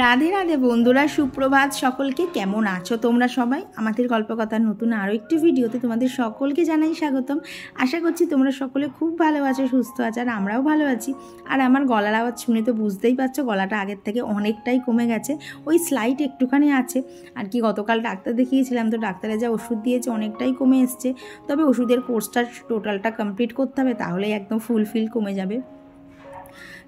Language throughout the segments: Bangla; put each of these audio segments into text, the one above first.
রাধে রাধে বন্ধুরা, সুপ্রভাত সকলকে। কেমন আছো তোমরা সবাই? আমাদের গল্পকথার নতুন আরও একটি ভিডিওতে তোমাদের সকলকে জানাই স্বাগতম। আশা করছি তোমরা সকলে খুব ভালো আছো, সুস্থ আছো, আর আমরাও ভালো আছি। আর আমার গলার আওয়াজ শুনে তো বুঝতেই পারছো, গলাটা আগের থেকে অনেকটাই কমে গেছে, ওই স্লাইট একটুখানি আছে আর কি। গতকাল ডাক্তার দেখিয়েছিলাম, তো ডাক্তারে যা ওষুধ দিয়েছে অনেকটাই কমে এসছে। তবে ওষুধের কোর্সটা টোটালটা কমপ্লিট করতে হবে, তাহলেই একদম ফুলফিল কমে যাবে।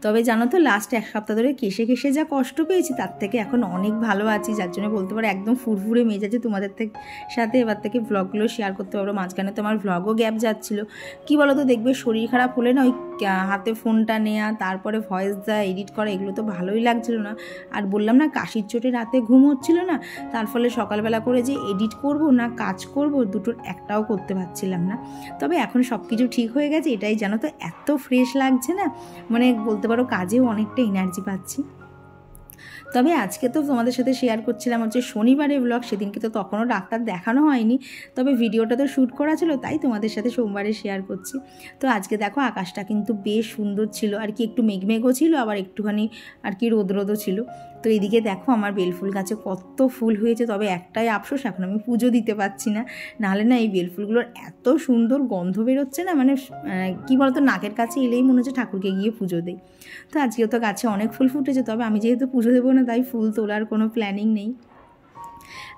তবে জানো তো, লাস্ট এক সপ্তাহ ধরে কেশে কেশে যা কষ্ট পেয়েছি, তার থেকে এখন অনেক ভালো আছি, যার জন্য বলতে পারো একদম ফুরফুরে মেজাজে তোমাদের সাথে এবার থেকে ব্লগগুলো শেয়ার করতে পারবো। মাঝখানে তো আমার ব্লগও গ্যাপ যাচ্ছিলো। কী বলো তো, দেখবে শরীর খারাপ হলে না ওই হাতে ফোনটা নেওয়া, তারপরে ভয়েস দেওয়া, এডিট করা, এগুলো তো ভালোই লাগছিল না। আর বললাম না, কাশির চোটে রাতে ঘুম হচ্ছিল না, তার ফলে সকালবেলা করে যে এডিট করব না কাজ করব, দুটোর একটাও করতে পারছিলাম না। তবে এখন সব কিছু ঠিক হয়ে গেছে, এটাই জানো তো, এত ফ্রেশ লাগছে না, মানে বলতে পারো কাজেও অনেকটা এনার্জি পাচ্ছি। তবে আজকে তো তোমাদের সাথে শেয়ার করছিলাম হচ্ছে শনিবারের ব্লগ, সেদিনকে তো তখনও ডাক্তার দেখানো হয়নি, তবে ভিডিওটা তো শ্যুট করা ছিল, তাই তোমাদের সাথে সোমবারে শেয়ার করছি। তো আজকে দেখো আকাশটা কিন্তু বেশ সুন্দর ছিল আর কি, একটু মেঘমেঘও ছিল, আবার একটুখানি আর কি রোদও ছিল। তো এদিকে দেখো আমার বেলফুল গাছে কত ফুল হয়েছে। তবে একটাই আফসোস, এখন আমি পুজো দিতে পারছি না, নাহলে না এই বেলফুলগুলোর এত সুন্দর গন্ধ বেরোচ্ছে না, মানে কী বলতো, নাকের কাছে এলেই মনে হচ্ছে ঠাকুরকে গিয়ে পুজো দেই। তো আজকেও তো গাছে অনেক ফুল ফুটেছে, তবে আমি যেহেতু পুজো দেবো না, তাই ফুল তোলার কোনো প্ল্যানিং নেই।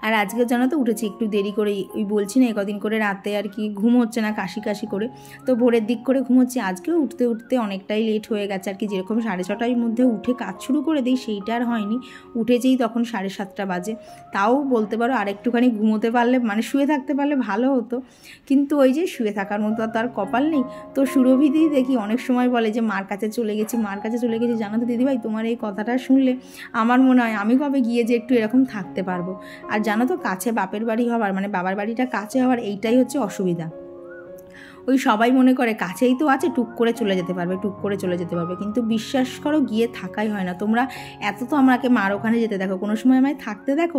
আর আজকে জানো তো উঠেছি একটু দেরি করে, ওই বলছি না কদিন করে রাতে আর কি ঘুম হচ্ছে না, কাশি করে, তো ভোরের দিক করে ঘুমোচ্ছি। আজকেও উঠতে উঠতে অনেকটাই লেট হয়ে গেছে আর কি। যেরকম 6:30টার মধ্যে উঠে কাজ শুরু করে দিই, সেইটা আর হয়নি। উঠেছেই তখন 7:30 বাজে। তাও বলতে পারো আর একটুখানি ঘুমোতে পারলে, মানে শুয়ে থাকতে পারলে ভালো হতো, কিন্তু ওই যে শুয়ে থাকার মতো তার কপাল নেই। তো সুরভিদিই দেখি অনেক সময় বলে যে মার কাছে চলে গেছি, মার কাছে চলে গেছি। জানো তো দিদিভাই, তোমার এই কথাটা শুনলে আমার মনে হয় আমি কবে গিয়ে যে একটু এরকম থাকতে পারবো। আর জানো তো, কাছে বাপের বাড়ি হওয়ার, মানে বাবার বাড়িটা কাছে হওয়ার, এইটাই হচ্ছে অসুবিধা। ওই সবাই মনে করে কাছেই তো আছে, টুক করে চলে যেতে পারবে, কিন্তু বিশ্বাস করো গিয়ে থাকাই হয় না। তোমরা এত তো আমাকে মার ওখানে যেতে দেখো, কোনো সময় আমায় থাকতে দেখো,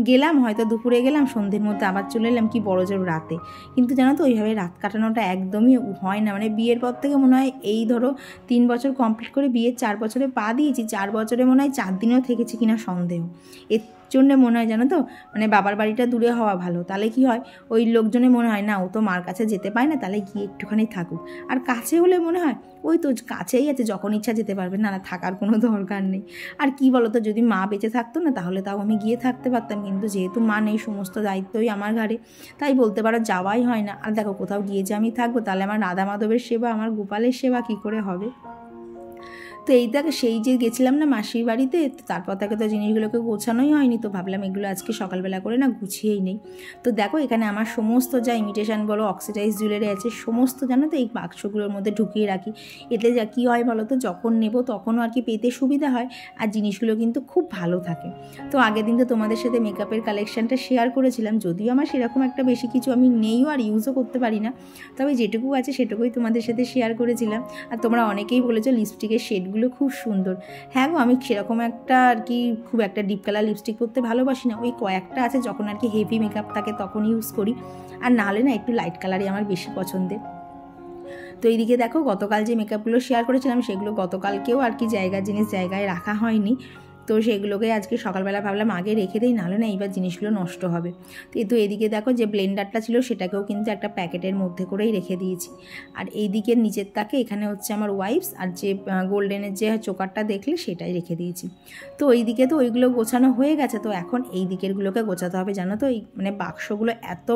গেলাম হয়তো দুপুরে গেলাম, সন্ধ্যের মধ্যে আবার চলে এলাম, কি বড় জোর রাতে। কিন্তু জানো তো, ওইভাবে রাত কাটানোটা একদমই হয় না। মানে বিয়ের পর থেকে মনে হয়, এই ধরো 3 বছর কমপ্লিট করে বিয়ের 4 বছরে পা দিয়েছি, 4 বছরে মনে হয় 4 দিনও থেকেছি কিনা সন্দেহ। এর জন্যে মনে হয় জানো তো, মানে বাবার বাড়িটা দূরে হওয়া ভালো। তাহলে কি হয়, ওই লোকজনে মনে হয় না ও তো মার কাছে যেতে পায় না, তাহলে গিয়ে একটুখানি থাকুক। আর কাছে হলে মনে হয় ওই তো কাছেই আছে, যখন ইচ্ছা যেতে পারবে, না থাকার কোনো দরকার নেই। আর কি বলতো, যদি মা বেঁচে থাকতো না, তাহলে তাও আমি গিয়ে থাকতে পারতাম, কিন্তু যেহেতু মা নেই, সমস্ত দায়িত্বই আমার ঘাড়ে, তাই বলতে পারো যাওয়াই হয় না। আর দেখো, কোথাও গিয়ে যে আমি থাকবো, তাহলে আমার রাধা মাধবের সেবা, আমার গোপালের সেবা কী করে হবে? তো এই দেখো, সেই যে গেছিলাম না মাসির বাড়িতে, তারপর থেকে তো জিনিসগুলোকে গোছানোই হয়নি, তো ভাবলাম এগুলো আজকে সকালবেলা করে না গুছিয়েই নেই। তো দেখো এখানে আমার সমস্ত যা ইমিটেশন বলো, অক্সিডাইজ জুয়েলারি আছে, সমস্ত জানো তো এই বাক্সগুলোর মধ্যে ঢুকিয়ে রাখি। এতে যা কী হয় বলো তো, যখন নেব তখনও আর কি পেতে সুবিধা হয়, আর জিনিসগুলো কিন্তু খুব ভালো থাকে। তো আগের দিন তো তোমাদের সাথে মেকআপের কালেকশানটা শেয়ার করেছিলাম, যদিও আমার সেরকম একটা বেশি কিছু আমি নেইও আর ইউজও করতে পারি না, তবে যেটুকু আছে সেটুকুই তোমাদের সাথে শেয়ার করেছিলাম। আর তোমরা অনেকেই বলেছো লিপস্টিকের শেড খুব সুন্দর। হ্যাঁ গো, আমি সেরকম একটা আর কি খুব একটা ডিপ কালার লিপস্টিক করতে ভালোবাসি না, ওই কয়েকটা আছে যখন আর কি হেভি মেকআপ থাকে তখন ইউজ করি, আর নাহলে না একটু লাইট কালারই আমার বেশি পছন্দের। তো এইদিকে দেখো, গতকাল যে মেকআপগুলো শেয়ার করেছিলাম, সেগুলো গতকালকেও আর কি জিনিস জায়গায় রাখা হয়নি, তো সেগুলোকে আজকে সকালবেলা ভাবলাম আগে রেখে দিই, নাহলে না এইবার জিনিসগুলো নষ্ট হবে। তো এদিকে দেখো, যে ব্লেন্ডারটা ছিল সেটাকেও কিন্তু একটা প্যাকেটের মধ্যে করেই রেখে দিয়েছি। আর এই দিকের নিচের তাকে এখানে হচ্ছে আমার ওয়াইপস, আর যে গোল্ডেনের যে চোকারটা দেখলে সেটাই রেখে দিয়েছি। তো ওই দিকে তো ওইগুলো গোছানো হয়ে গেছে, তো এখন এই দিকেরগুলোকে গোছাতে হবে। জানো তো, এই মানে বাক্সগুলো এত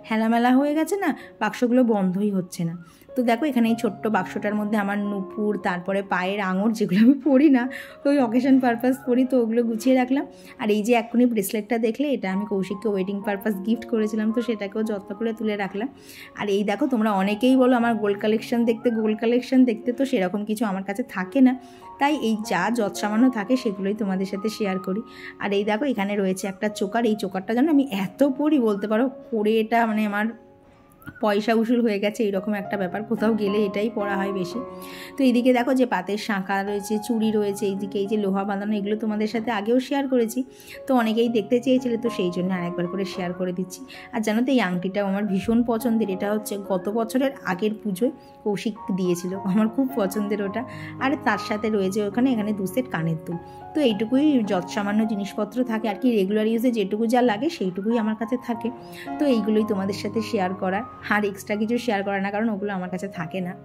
হেলামেলা হয়ে গেছে না, বাক্সগুলো বন্ধই হচ্ছে না। তো দেখো এখানে এই ছোট্ট বাক্সটার মধ্যে আমার নুপুর, তারপরে পায়ের আঙুর, যেগুলো আমি পরি না, ওই অকেশন পারপাস পরি, তো ওগুলো গুছিয়ে রাখলাম। আর এই যে এখনই ব্রেসলেটটা দেখলে, এটা আমি কৌশিককে ওয়েডিং পারপাস গিফট করেছিলাম, তো সেটাকেও যত্ন করে তুলে রাখলাম। আর এই দেখো, তোমরা অনেকেই বলো আমার গোল্ড কালেকশন দেখতে, তো সেরকম কিছু আমার কাছে থাকে না, তাই এই যা যত সামান্য থাকে সেগুলোই তোমাদের সাথে শেয়ার করি। আর এই দেখো, এখানে রয়েছে একটা চোকার, এই চোকারটা জানো আমি এত পরি, বলতে পারো পরে এটা মানে আমার পয়সা উসুল হয়ে গেছে, এইরকম একটা ব্যাপার, কোথাও গেলে এটাই পরা হয় বেশি। তো এইদিকে দেখো যে পাতের শাঁখা রয়েছে, চুড়ি রয়েছে, এইদিকে এই যে লোহা বাঁধানো, এগুলো তোমাদের সাথে আগেও শেয়ার করেছি, তো অনেকেই দেখতে চেয়েছিলে, তো সেই জন্য আরেকবার করে শেয়ার করে দিচ্ছি। আর জানো তো, এই আংটিটাও আমার ভীষণ পছন্দের, এটা হচ্ছে গত বছরের আগের পুজোয় কৌশিক দিয়েছিল, আমার খুব পছন্দের ওটা। আর তার সাথে রয়েছে এখানে 2 সেট কানের দুল। তো এইটুকুই যত সামান্য জিনিসপত্র থাকে আর কি, রেগুলার ইউজে যেটুকু যা লাগে সেইটুকুই আমার কাছে থাকে। তো এইগুলোই তোমাদের সাথে শেয়ার করা, আর এক্সট্রা কিছু শেয়ার করা না, কারণ ওগুলো আমার কাছে থাকে না।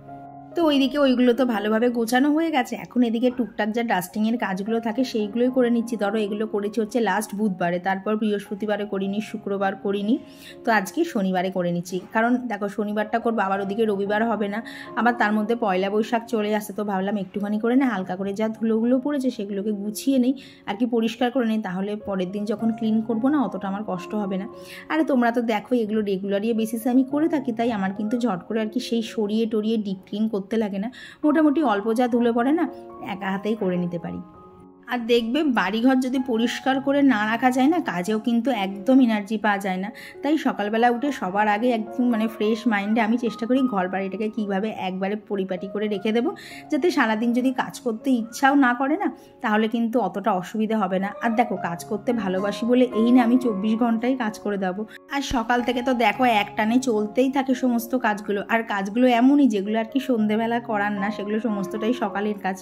তো ওইদিকে ওইগুলো তো ভালোভাবে গোছানো হয়ে গেছে, এখন এদিকে টুকটাক যা ডাস্টিংয়ের কাজগুলো থাকে সেইগুলোই করে নিচ্ছি। ধরো এগুলো করেছি হচ্ছে লাস্ট বুধবারে, তারপর বৃহস্পতিবারে করিনি, শুক্রবার করিনি, তো আজকে শনিবারে করে নিচ্ছি। কারণ দেখো শনিবারটা করবো, আবার ওদিকে রবিবার হবে না, আবার তার মধ্যে পয়লা বৈশাখ চলে আসে, তো ভাবলাম একটুখানি করে না হালকা করে যা ধুলোগুলো পড়েছে সেগুলোকে গুছিয়ে নেই আর কি, পরিষ্কার করে নিই, তাহলে পরের দিন যখন ক্লিন করবো না অতটা আমার কষ্ট হবে না। আরে তোমরা তো দেখো এগুলো রেগুলারই বেসিসে আমি করে থাকি, তাই আমার কিন্তু ঝট করে আর কি সেই সরিয়ে টরিয়ে ডিপ ক্লিন করতে লাগে না, মোটামুটি অল্প যা ধুলে পড়ে না একা হাতেই করে নিতে পারি। আর দেখবে বাড়িঘর যদি পরিষ্কার করে না রাখা যায় না, কাজেও কিন্তু একদম এনার্জি পাওয়া যায় না। তাই সকালবেলা উঠে সবার আগে একদম মানে ফ্রেশ মাইন্ডে আমি চেষ্টা করি ঘর বাড়িটাকে কীভাবে একবারে পরিপাটি করে রেখে দেবো, যাতে সারাদিন যদি কাজ করতে ইচ্ছাও না করে না তাহলে কিন্তু অতটা অসুবিধা হবে না। আর দেখো কাজ করতে ভালোবাসি বলে এই না আমি 24 ঘন্টাই কাজ করে দেবো, আর সকাল থেকে তো দেখো একটানে চলতেই থাকে সমস্ত কাজগুলো, আর কাজগুলো এমনই যেগুলো আর কি সন্ধেবেলা করার না, সেগুলো সমস্তটাই সকালের কাজ।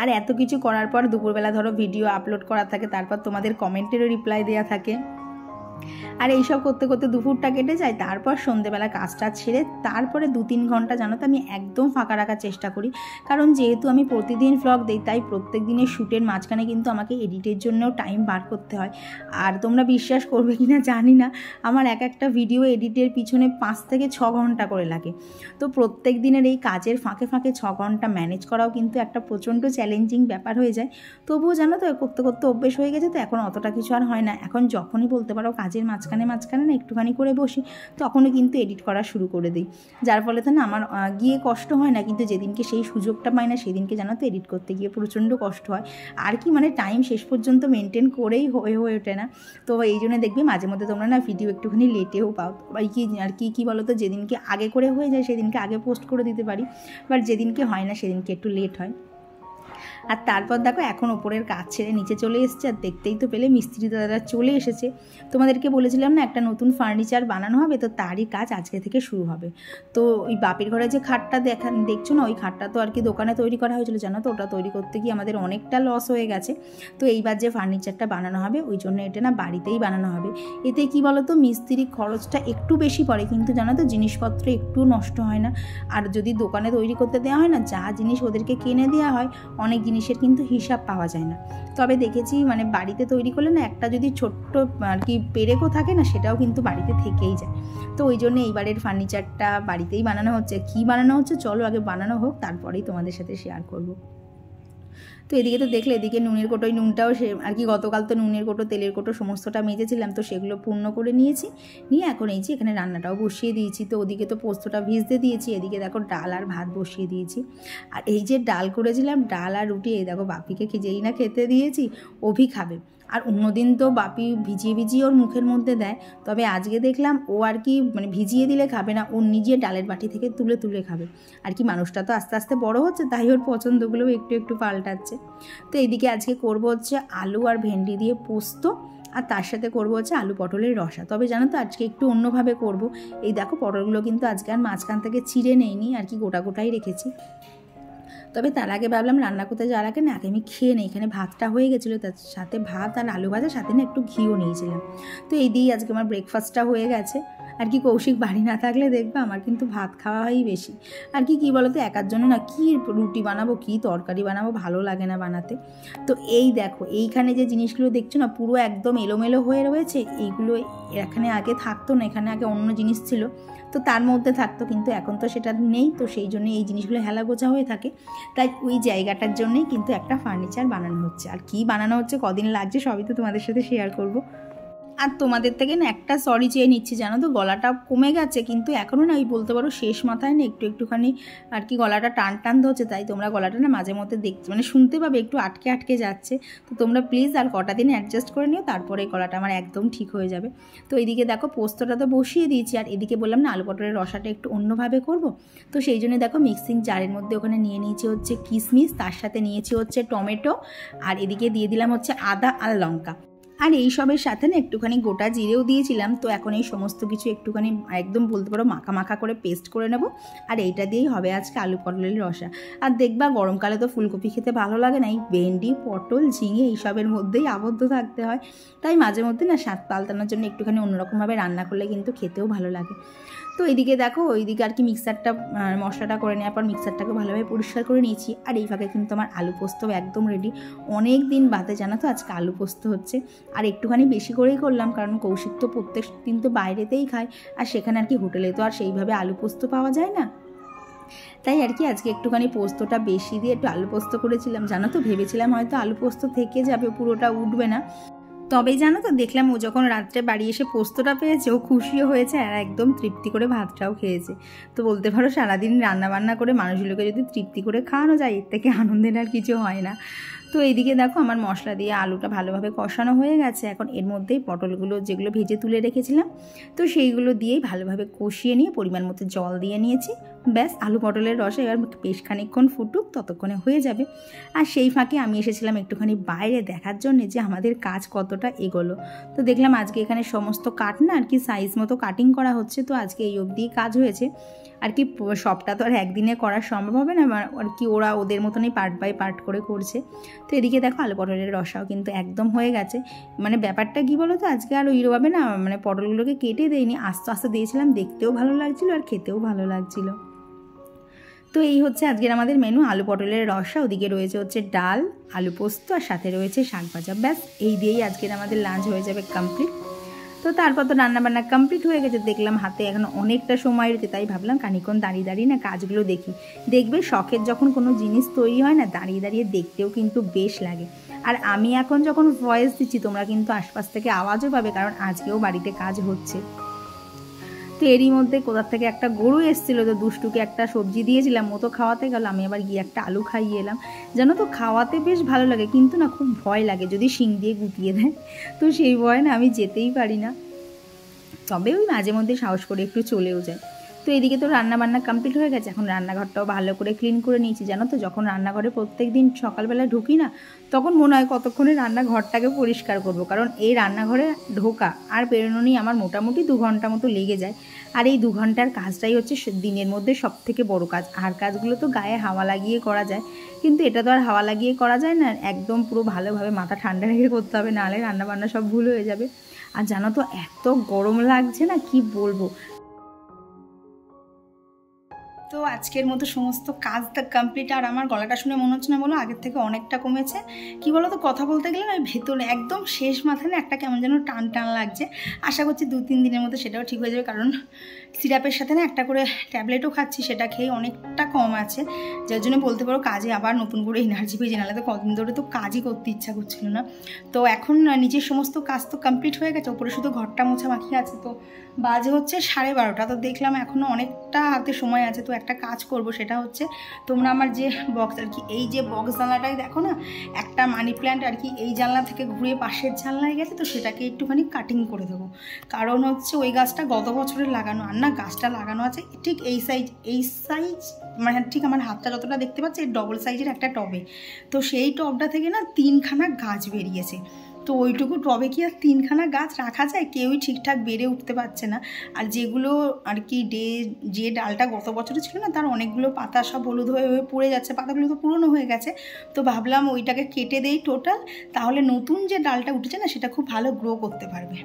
আর এত কিছু করার পর দুপুরবেলা ধরো ভিডিও আপলোড করা থাকে, তারপর তোমাদের কমেন্টেরও রিপ্লাই দেওয়া থাকে, আর এইসব করতে করতে দুপুরটা কেটে যায়। তারপর সন্ধ্যেবেলা কাজটা ছেড়ে তারপরে 2-3 ঘন্টা জানো তো আমি একদম ফাঁকা রাখার চেষ্টা করি, কারণ যেহেতু আমি প্রতিদিন ভ্লগ দিই তাই প্রত্যেক দিনের শ্যুটের মাঝখানে কিন্তু আমাকে এডিটের জন্যও টাইম বার করতে হয়। আর তোমরা বিশ্বাস করবে কি না জানি না, আমার একটা ভিডিও এডিটের পিছনে 5 থেকে 6 ঘন্টা করে লাগে। তো প্রত্যেক দিনের এই কাজের ফাঁকে ফাঁকে 6 ঘন্টা ম্যানেজ করাও কিন্তু একটা প্রচণ্ড চ্যালেঞ্জিং ব্যাপার হয়ে যায়। তবুও জানো তো করতে করতে অভ্যেস হয়ে গেছে, তো এখন অতটা কিছু আর হয় না। এখন যখনই বলতে পারো কাজের মাঝখানে না একটুখানি করে বসি, তখনই কিন্তু এডিট করা শুরু করে দিই, যার ফলে তো না আমার গিয়ে কষ্ট হয় না, কিন্তু যেদিনকে সেই সুযোগটা পাই না সেদিনকে জানো তো এডিট করতে গিয়ে প্রচণ্ড কষ্ট হয় আর কি, মানে টাইম শেষ পর্যন্ত মেনটেন করেই হয়ে ওঠে না। তো এই জন্য দেখবি মাঝে মধ্যে তোমরা না ভিডিও একটুখানি লেটেও পাও, আর কি বলো তো, যেদিনকে আগে করে হয়ে যায় সেদিনকে আগে পোস্ট করে দিতে পারি, বাট যেদিনকে হয় না সেদিনকে একটু লেট হয়। আর তারপর দেখো এখন ওপরের কাজ ছেড়ে নিচে চলে এসেছে, আর দেখতেই তো পেলে মিস্ত্রি দাদারা চলে এসেছে। তোমাদেরকে বলেছিলাম না একটা নতুন ফার্নিচার বানানো হবে, তো তারই কাজ আজকে থেকে শুরু হবে। তো ওই বাপের ঘরে যে খাটটা দেখছো না, ওই খাটটা তো আর কি দোকানে তৈরি করা হয়েছিল জানো তো, ওটা তৈরি করতে গিয়ে আমাদের অনেকটা লস হয়ে গেছে। তো এইবার যে ফার্নিচারটা বানানো হবে ওই জন্য এটা না বাড়িতেই বানানো হবে। এতে কি বলো তো, মিস্ত্রি খরচটা একটু বেশি পড়ে, কিন্তু জানো তো জিনিসপত্র একটু নষ্ট হয় না। আর যদি দোকানে তৈরি করতে দেওয়া হয় না, যা জিনিস ওদেরকে কিনে দেওয়া হয় অনেক জিনিসের কিন্তু হিসাব পাওয়া যায় না। তবে দেখেছি মানে বাড়িতে তৈরি করলে না একটা যদি ছোট্ট আর কি পেরেকও থাকে না, সেটাও কিন্তু বাড়িতে থেকেই যায়। তো ওই জন্য এইবারের ফার্নিচারটা বাড়িতেই বানানো হচ্ছে। কি বানানো হচ্ছে চলো আগে বানানো হোক, তারপরেই তোমাদের সাথে শেয়ার করব। তো এদিকে তো দেখলে এদিকে নুনের কোটোয় নুনটাও সে আর কি গতকাল তো নুনের কোটো তেলের কোটো সমস্তটা মেজেছিলাম, তো সেগুলো পূর্ণ করে নিয়েছি, নিয়ে এখন এই যে এখানে রান্নাটাও বসিয়ে দিয়েছি। তো ওদিকে তো পোস্তটা ভিজতে দিয়েছি, এদিকে দেখো ডাল আর ভাত বসিয়ে দিয়েছি। আর এই যে ডাল করেছিলাম, ডাল আর রুটি, এই দেখো বাপিকে যেই না খেতে দিয়েছি অভি খাবে। আর অন্যদিন তো বাপি ভিজিয়ে ওর মুখের মধ্যে দেয়, তবে আজকে দেখলাম ও আর কি মানে ভিজিয়ে দিলে খাবে না, ও নিজে ডালের বাটি থেকে তুলে খাবে। আর কি মানুষটা তো আস্তে আস্তে বড় হচ্ছে, তাই ওর পছন্দগুলোও একটু একটু পাল্টাচ্ছে। তো এইদিকে আজকে করবো হচ্ছে আলু আর ভেন্ডি দিয়ে পোস্ত, আর তার সাথে করবো হচ্ছে আলু পটলের রসা। তবে জানো তো আজকে একটু অন্যভাবে করব। এই দেখো পটলগুলো কিন্তু আজকে আর মাঝখান থেকে চিড়ে নেইনি, আর কি গোটাই রেখেছি। তবে তার আগে ভাবলাম রান্না করতে যাওয়ার আগে না আগে আমি খেয়ে নিই। এখানে ভাতটা হয়ে গেছিলো, তার সাথে ভাত আর আলু ভাজা, সাথে না একটু ঘিও নিয়েছিলাম। তো এই দিয়েই আজকে আমার ব্রেকফাস্টটা হয়ে গেছে। আর কি কৌশিক বাড়ি না থাকলে দেখবে আমার কিন্তু ভাত খাওয়া হয় বেশি। আর কি বলো তো, একার জন্য না কি রুটি বানাবো কি তরকারি বানাবো ভালো লাগে না বানাতে। তো এই দেখো এইখানে যে জিনিসগুলো দেখছো না পুরো একদম এলোমেলো হয়ে রয়েছে, এইগুলো এখানে আগে থাকতো না, এখানে আগে অন্য জিনিস ছিল তো তার মধ্যে থাকতো, কিন্তু এখন তো সেটা নেই। তো সেই জন্য এই জিনিসগুলো হেলা গোছা হয়ে থাকে, তাই ওই জায়গাটার জন্যই কিন্তু একটা ফার্নিচার বানানো হচ্ছে। আর কি বানানো হচ্ছে, কদিন লাগছে সবই তো তোমাদের সাথে শেয়ার করব। আর তোমাদের থেকে না একটা সরি চেয়ে নিচ্ছি, জানো তো গলাটা কমে গেছে, কিন্তু এখনও না ওই বলতে পারো শেষ মাথায় না একটুখানি আর কি গলাটা টান হচ্ছে, তাই তোমরা গলাটা না মাঝে মধ্যে দেখছো মানে শুনতে পাবে একটু আটকে যাচ্ছে। তো তোমরা প্লিজ আর কটা দিন অ্যাডজাস্ট করে নিও, তারপরে গলাটা আমার একদম ঠিক হয়ে যাবে। তো এইদিকে দেখো পোস্তটা তো বসিয়ে দিয়েছি, আর এদিকে বললাম না আলু পটলের রসাটা একটু অন্যভাবে করব। তো সেই জন্য দেখো মিক্সিং জারের মধ্যে ওখানে নিয়ে নিয়েছি হচ্ছে কিশমিশ, তার সাথে নিয়েছি হচ্ছে টমেটো, আর এদিকে দিয়ে দিলাম হচ্ছে আদা আর লঙ্কা। আর এই সবের সাথে না একটুখানি গোটা জিরেও দিয়েছিলাম। তো এখন এই সমস্ত কিছু একটুখানি একদম বলতে পারো মাখা মাখা করে পেস্ট করে নেব। আর এইটা দিয়েই হবে আজকে আলু পটলের রসা। আর দেখবা গরমকালে তো ফুলকপি খেতে ভালো লাগে না, এই ভেন্ডি পটল ঝিঙে এইসবের মধ্যেই আবদ্ধ থাকতে হয়। তাই মাঝে মধ্যে না স্বাদ পাল্টানোর জন্য একটুখানি অন্যরকমভাবে রান্না করলে কিন্তু খেতেও ভালো লাগে। তো এইদিকে দেখো ওইদিকে আর কি মিক্সারটা মশলাটা করে নেওয়ার পর মিক্সারটাকে ভালোভাবে পরিষ্কার করে নিয়েছি। আর এই ফাঁকে কিন্তু আমার আলু পোস্ত একদম রেডি। অনেক দিন বাদে জানো তো আজকে আলু পোস্ত হচ্ছে। আর একটুখানি বেশি করেই করলাম, কারণ কৌশিক তো প্রত্যেক দিন তো বাইরেতেই খায়, আর সেখানে আর কি হোটেলে তো আর সেইভাবে আলু পোস্ত পাওয়া যায় না। তাই আর কি আজকে একটুখানি পোস্তটা বেশি দিয়ে একটু আলু পোস্ত করেছিলাম। জানো তো ভেবেছিলাম হয়তো আলু পোস্ত থেকে যাবে, পুরোটা উঠবে না। তবে জানো তো দেখলাম ও যখন রাত্রে বাড়ি এসে পোস্তটা পেয়েছে ও খুশিও হয়েছে আর একদম তৃপ্তি করে ভাতটাও খেয়েছে। তো বলতে পারো সারাদিন রান্নাবান্না করে মানুষগুলোকে যদি তৃপ্তি করে খাওয়ানো যায় এর থেকে আনন্দের আর কিছু হয় না। তো এইদিকে দেখো আমার মশলা দিয়ে আলুটা ভালোভাবে কষানো হয়ে গেছে। এখন এর মধ্যেই পটলগুলো যেগুলো ভেজে তুলে রেখেছিলাম তো সেইগুলো দিয়েই ভালোভাবে কষিয়ে নিয়ে পরিমাণ মতো জল দিয়ে নিয়েছি। ব্যাস আলু পটলের রসা এবার বেশ খানিকক্ষণ ফুটুক, ততক্ষণে হয়ে যাবে। আর সেই ফাঁকে আমি এসেছিলাম একটুখানি বাইরে দেখার জন্য যে আমাদের কাজ কতটা এগোলো। তো দেখলাম আজকে এখানে সমস্ত কাট না আর কি সাইজ মতো কাটিং করা হচ্ছে। তো আজকে এই অবধি কাজ হয়েছে আর কি, সবটা তো আর একদিনে করা সম্ভব হবে না আর কি, ওরা ওদের মতনই পার্ট বাই পার্ট করে করছে। তো এদিকে দেখো আলু পটলের রসাও কিন্তু একদম হয়ে গেছে। মানে ব্যাপারটা কী বলো তো, আজকে আর ওইভাবে না মানে পটলগুলোকে কেটে দেয়নি, আস্তে আস্তে দিয়েছিলাম, দেখতেও ভালো লাগছিলো আর খেতেও ভালো লাগছিলো। তো এই হচ্ছে আজকের আমাদের মেনু, আলু পটলের রসা, ওদিকে রয়েছে হচ্ছে ডাল, আলু পোস্ত, আর সাথে রয়েছে শাক ভাজা। ব্যাস এই দিয়েই আজকের আমাদের লাঞ্চ হয়ে যাবে কমপ্লিট। তো তারপর তো রান্নাবান্না কমপ্লিট হয়ে গেছে, দেখলাম হাতে এখন অনেকটা সময় রয়েছে, তাই ভাবলাম খানিকক্ষণ দাঁড়িয়ে দাঁড়িয়ে না কাজগুলো দেখি। দেখবে শখের যখন কোনো জিনিস তৈরি হয় না দাঁড়িয়ে দাঁড়িয়ে দেখতেও কিন্তু বেশ লাগে। আর আমি এখন যখন ভয়েস দিচ্ছি তোমরা কিন্তু আশপাশ থেকে আওয়াজও পাবে, কারণ আজকেও বাড়িতে কাজ হচ্ছে। তো এরই মধ্যে কোথার থেকে একটা গরু এসেছিলো, তো দুষ্টুকে একটা সবজি দিয়েছিলাম, ও তো খাওয়াতে গেল, আমি আবার গিয়ে একটা আলু খাইয়ে এলাম। জানো তো খাওয়াতে বেশ ভালো লাগে, কিন্তু না খুব ভয় লাগে যদি শিং দিয়ে গুটিয়ে দেয়, তো সেই ভয় না আমি যেতেই পারি না। তবে ওই মাঝে মধ্যে সাহস করে একটু চলেও যায়। তো এদিকে তো রান্নাবান্না কমপ্লিট হয়ে গেছে, এখন রান্নাঘরটাও ভালো করে ক্লিন করে নিয়েছি। জানো তো যখন রান্নাঘরে প্রত্যেক দিন সকালবেলা ঢুকি না তখন মনে হয় কতক্ষণে রান্নাঘরটাকে পরিষ্কার করব, কারণ এই রান্নাঘরে ঢোকা আর বেরোনো নিয়ে আমার মোটামুটি 2 ঘন্টা মতো লেগে যায়। আর এই 2 ঘন্টার কাজটাই হচ্ছে দিনের মধ্যে সবথেকে বড় কাজ। আর কাজগুলো তো গায়ে হাওয়া লাগিয়ে করা যায়, কিন্তু এটা তো আর হাওয়া লাগিয়ে করা যায় না, একদম পুরো ভালোভাবে মাথা ঠান্ডা রেখে করতে হবে, নাহলে রান্নাবান্না সব ভুল হয়ে যাবে। আর জানো তো এত গরম লাগছে না কি বলবো। তো আজকের মতো সমস্ত কাজ কমপ্লিট। আর আমার গলাটা শুনে মনে হচ্ছে না বলো আগের থেকে অনেকটা কমেছে। কি বলো তো কথা বলতে গেলে না ভেতরে একদম শেষ মাথায় না একটা কেমন যেন টান টান লাগছে। আশা করছি 2-3 দিনের মধ্যে সেটাও ঠিক হয়ে যাবে, কারণ সিরাপের সাথে না একটা করে ট্যাবলেটও খাচ্ছি, সেটা খেয়ে অনেকটা কম আছে, যার জন্য বলতে পারো কাজে আবার নতুন করে এনার্জি পেয়েছি, নাহলে তো কদিন ধরে তো কাজই করতে ইচ্ছা করছিল না। তো এখন নিজের সমস্ত কাজ তো কমপ্লিট হয়ে গেছে, ওপরে শুধু ঘরটা মোছা বাকি আছে। তো বাজে হচ্ছে 12:30। তো দেখলাম এখনও অনেকটা হাতে সময় আছে, তো একটা কাজ করব, সেটা হচ্ছে তোমরা আমার যে বক্স আর কি, এই যে বক্স জানলাটাই দেখো না, একটা মানি প্ল্যান্ট আর কি এই জানলা থেকে ঘুরে পাশের জানলায় গেছে, তো সেটাকে একটুখানি কাটিং করে দেবো। কারণ হচ্ছে ওই গাছটা গত বছরের লাগানো, আর না গাছটা লাগানো আছে ঠিক এই সাইজ মানে ঠিক আমার হাতটা যতটা দেখতে পাচ্ছি এই ডবল সাইজের একটা টবে। তো সেই টবটা থেকে না 3খানা গাছ বেরিয়েছে। তো ওইটুকু টবে কি আর 3খানা গাছ রাখা যায়? কেউই ঠিকঠাক বেড়ে উঠতে পারছে না। আর যেগুলো আর কি যে ডালটা গত বছরে ছিল না তার অনেকগুলো পাতা সব হলুদ হয়ে হয়ে পড়ে যাচ্ছে, পাতাগুলো তো পুরনো হয়ে গেছে। তো ভাবলাম ওইটাকে কেটে দেই টোটাল, তাহলে নতুন যে ডালটা উঠেছে না সেটা খুব ভালো গ্রো করতে পারবে।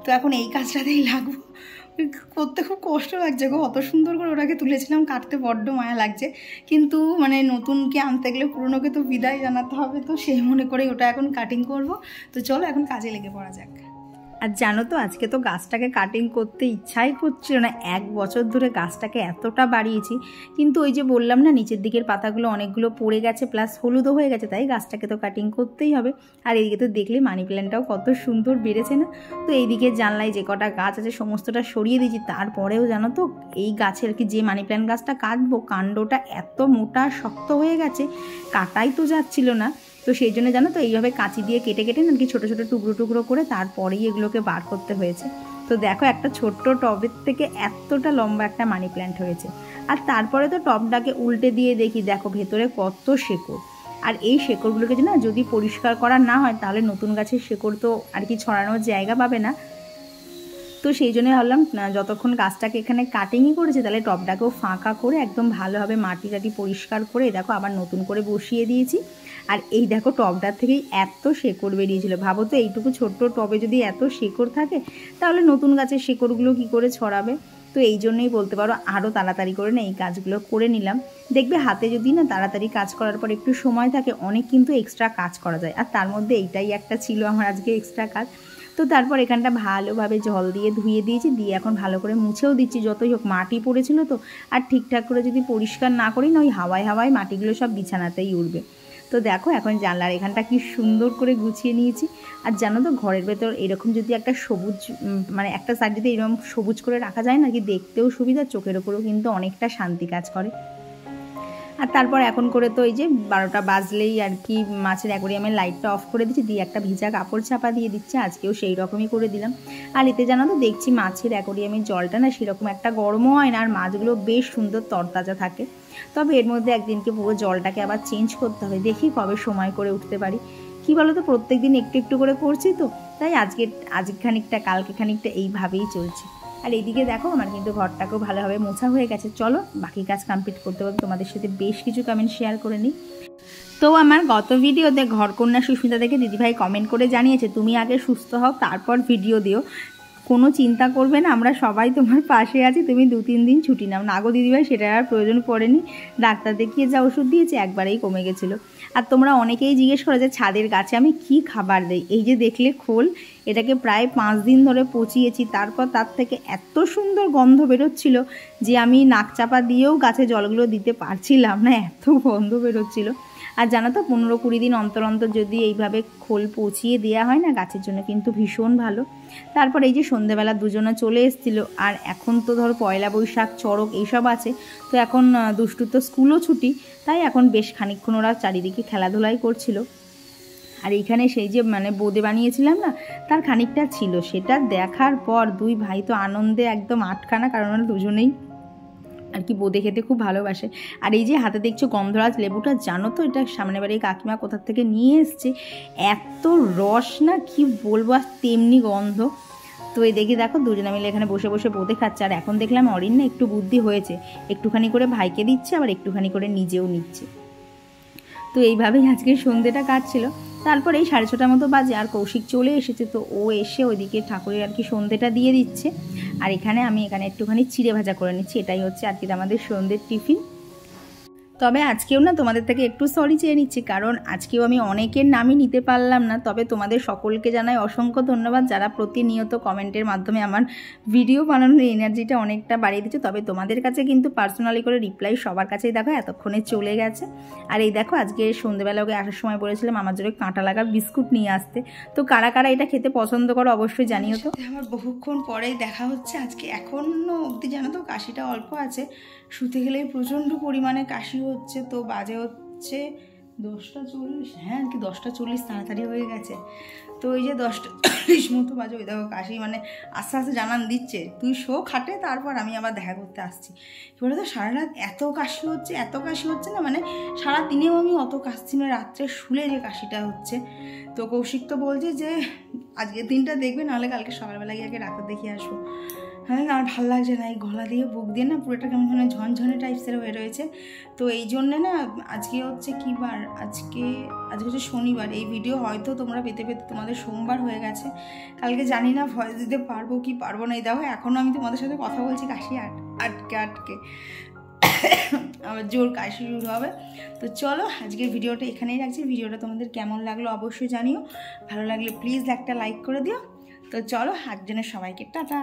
তো এখন এই কাজটাতেই লাগবো, করতে খুব কষ্ট লাগছে গো, অত সুন্দর করে ওটাকে তুলেছিলাম, কাটতে বড্ড মায়া লাগছে। কিন্তু মানে নতুনকে আনতে গেলে পুরনোকে তো বিদায় জানাতে হবে, তো সেই মনে করে ওটা এখন কাটিং করব। তো চলো এখন কাজে লেগে পড়া যাক। আর জানো তো আজকে তো গাছটাকে কাটিং করতে ইচ্ছাই করছিল না, 1 বছর ধরে গাছটাকে এতটা বাড়িয়েছি, কিন্তু ওই যে বললাম না নিচের দিকের পাতাগুলো অনেকগুলো পড়ে গেছে প্লাস হলুদও হয়ে গেছে, তাই গাছটাকে তো কাটিং করতেই হবে। আর এইদিকে তো দেখলে মানি প্ল্যান্টটাও কত সুন্দর বেড়েছে না। তো এইদিকে জানলায় যে কটা গাছ আছে সমস্তটা সরিয়ে দিয়েছি, তারপরেও জানো তো এই গাছের কি যে মানি প্ল্যান্ট গাছটা কাটবো কাণ্ডটা এত মোটা শক্ত হয়ে গেছে, কাটাই তো যাচ্ছিল না। তো সেই জন্য জানো তো এইভাবে কাঁচি দিয়ে কেটে কেটে নাকি ছোটো ছোটো টুকরো টুকরো করে তারপরেই এগুলোকে বার করতে হয়েছে। তো দেখো একটা ছোট্ট টবের থেকে এতটা লম্বা একটা মানি প্ল্যান্ট হয়েছে। আর তারপরে তো টবটাকে উল্টে দিয়ে দেখি, দেখো ভেতরে কত শেকড়। আর এই শেকড়গুলোকে না যদি পরিষ্কার করা না হয় তাহলে নতুন গাছের শেকড় তো আর কি ছড়ানোর জায়গা পাবে না। তো সেই জন্যই ভাবলাম যতক্ষণ গাছটাকে এখানে কাটিংই করেছে তাহলে টবটাকেও ফাঁকা করে একদম ভালোভাবে মাটি টাটি পরিষ্কার করে দেখো আবার নতুন করে বসিয়ে দিয়েছি। আর এই দেখো টবটার থেকেই এত শেকড় বেরিয়েছিল। ভাবো তো এইটুকু ছোট্ট টবে যদি এত শেকড় থাকে তাহলে নতুন গাছের শেকড়গুলো কি করে ছড়াবে। তো এই জন্যই বলতে পারো আরও তাড়াতাড়ি করে না এই কাজগুলো করে নিলাম। দেখবে হাতে যদি না তাড়াতাড়ি কাজ করার পর একটু সময় থাকে অনেক কিন্তু এক্সট্রা কাজ করা যায়। আর তার মধ্যে এইটাই একটা ছিল আমার আজকে এক্সট্রা কাজ। তো তারপর এখানটা ভালোভাবে জল দিয়ে ধুয়ে দিয়েছি, দিয়ে এখন ভালো করে মুছেও দিচ্ছি। যতই হোক মাটি পড়েছিল তো, আর ঠিকঠাক করে যদি পরিষ্কার না করি না ওই হাওয়ায় হাওয়ায় মাটিগুলো সব বিছানাতেই উঠবে। তো দেখো এখন জানলার এখানটা কি সুন্দর করে গুছিয়ে নিয়েছি। আর জানো তো ঘরের ভেতর এরকম যদি একটা সবুজ মানে একটা সাইড যদি এরকম সবুজ করে রাখা যায় না কি দেখতেও সুবিধা, চোখের ওপরেও কিন্তু অনেকটা শান্তি কাজ করে। আর তারপর এখন করে তো এই যে 12টা বাজলেই আর কি মাছের অ্যাকোরিয়ামের লাইটটা অফ করে দিচ্ছি, দিয়ে একটা ভিজা কাপড় চাপা দিয়ে দিচ্ছে। আজকেও সেই রকমই করে দিলাম। আর এতে জানো তো দেখছি মাছের অ্যাকোরিয়ামের জলটা না সেরকম একটা গরমও হয় না, আর মাছগুলো বেশ সুন্দর তরতাজা থাকে। তবে এর মধ্যে একদিনকে পুরো জলটাকে আবার চেঞ্জ করতে হবে, দেখি কবে সময় করে উঠতে পারি। কি বলো তো প্রত্যেক দিন একটু একটু করে করছি তো, তাই আজকে খানিকটা কালকে খানিকটা এইভাবেই চলছে। আর এইদিকে দেখো আমার কিন্তু ঘরটাকেও ভালোভাবে মোছা হয়ে গেছে। চলো বাকি কাজ কমপ্লিট করতে করতে তোমাদের সাথে বেশ কিছু কমেন্ট শেয়ার করে নিই। তো আমার গত ভিডিওতে ঘরকন্যা সুস্মিতা দেখে দিদিভাই কমেন্ট করে জানিয়েছে তুমি আগে সুস্থ হও তারপর ভিডিও দিও, কোনো চিন্তা করবে না, আমরা সবাই তোমার পাশে আছি, তুমি 2-3 দিন ছুটি নাও। না গো দিদিভাই সেটার আর প্রয়োজন পড়েনি, ডাক্তার দেখিয়ে যা ওষুধ দিয়েছে একবারেই কমে গেছিলো। আর তোমরা অনেকেই জিজ্ঞেস করো যে ছাদের গাছে আমি কি খাবার দেই। এই যে দেখলে খোল, এটাকে প্রায় 5 দিন ধরে পচিয়েছি, তারপর তার থেকে এত সুন্দর গন্ধ বেরোচ্ছিল যে আমি নাক চাপা দিয়েও গাছে জলগুলো দিতে পারছিলাম না, এত গন্ধ বেরোচ্ছিল। আর জানো তো 15-20 দিন অন্তর অন্তর যদি এইভাবে খোল পচিয়ে দেওয়া হয় না গাছের জন্য কিন্তু ভীষণ ভালো। তারপর এই যে সন্ধ্যেবেলা দুজনে চলে এসেছিলো। আর এখন তো ধরো পয়লা বৈশাখ চড়ক এইসব আছে, তো এখন দুষ্টুর তো স্কুলও ছুটি, তাই এখন বেশ খানিকক্ষণ ওরা চারিদিকে খেলাধুলাই করছিল। আর এইখানে সেই যে মানে বোঁদে বানিয়েছিলাম না তার খানিকটা ছিল, সেটা দেখার পর দুই ভাই তো আনন্দে একদম আটখানা, কারণ ওরা দুজনেই আর কি বোঁদে খেতে খুব ভালোবাসে। আর এই যে হাতে দেখছো গন্ধরাজ লেবুটা, জানো তো এটা সামনে বাড়ির কাকিমা কোথা থেকে নিয়ে এসছে, এত রস না কি বলবো, আর তেমনি গন্ধ। তো এই দেখো দুজনে মিলে এখানে বসে বসে বোঁদে খাচ্ছে। আর এখন দেখলাম অরিন না একটু বুদ্ধি হয়েছে, একটুখানি করে ভাইকে দিচ্ছে আবার একটুখানি করে নিজেও নিচ্ছে। তো এইভাবেই আজকে সন্ধ্যেটা কাটছিল। তারপর এই 6:30টার মতো বাজে আর কৌশিক চলে এসেছে, তো ও এসে ওইদিকে ঠাকুরের আর কি সন্ধ্যেটা দিয়ে দিচ্ছে। আর আমি এখানে একটুখানি চিড়ে ভাজা করে নিচ্ছি, এটাই হচ্ছে আর কি আমাদের সন্ধ্যের টিফিন। তবে আজকেও না তোমাদের থেকে একটু সরি চেয়ে নিচ্ছি, কারণ আজকেও আমি অনেকের নামই নিতে পারলাম না। তবে তোমাদের সকলকে জানাই অসংখ্য ধন্যবাদ যারা প্রতিনিয়ত কমেন্টের মাধ্যমে আমার ভিডিও বানানোর এনার্জিটা অনেকটা বাড়িয়ে দিচ্ছে। তবে তোমাদের কাছে কিন্তু পার্সোনালি করে রিপ্লাই সবার কাছেই দেখো এতক্ষণে চলে গেছে। আর এই দেখো আজকে সন্ধ্যেবেলা ওকে আসার সময় বলেছিলাম আমার জন্য কাঁটা লাগা বিস্কুট নিয়ে আসতে। তো কারা কারা এটা খেতে পছন্দ করো অবশ্যই জানিও। তো আমার বহুক্ষণ পরেই দেখা হচ্ছে আজকে, এখনও অবধি জানো তো কাশিটা অল্প আছে, শুতে গেলেই প্রচণ্ড পরিমাণে কাশি হচ্ছে। তো বাজে হচ্ছে 10:40, হ্যাঁ কি 10:40 তাড়াতাড়ি হয়ে গেছে। তো এই যে 10:40 মতো বাজে, ওই দেখো কাশি মানে আস্তে আস্তে জানান দিচ্ছে তুই শো খাটে, তারপর আমি আবার দেখা করতে আসছি। কি বলে তো সারা রাত এত কাশি হচ্ছে না, মানে সারা দিনেও আমি অত কাশছি না, রাত্রে শুলে যে কাশিটা হচ্ছে। তো কৌশিক তো বলছে যে আজকের দিনটা দেখবে, নাহলে কালকে সকালবেলা গিয়ে আগে ডাক্তার দেখিয়ে আসবো। হ্যাঁ আর ভালো লাগছে না, এই গলা দিয়ে বুক দিয়ে না পুরোটা কেমন যেন ঝনঝনে টাইপসের হয়ে রয়েছে। তো এই জন্যে না আজকে হচ্ছে কী বার, আজকে হচ্ছে শনিবার। এই ভিডিও হয়তো তোমরা পেতে তোমাদের সোমবার হয়ে গেছে। কালকে জানি না ভয়েস দিতে পারবো কি পারবো না। এই দেখো এখনও আমি তোমাদের সাথে কথা বলছি কাশি আটকে আবার জোর কাশি শুরু হবে। তো চলো আজকের ভিডিওটা এখানেই রাখছি। ভিডিওটা তোমাদের কেমন লাগলো অবশ্যই জানিও, ভালো লাগলে প্লিজ একটা লাইক করে দিও। তো চলো একজনের সবাইকে টাটা।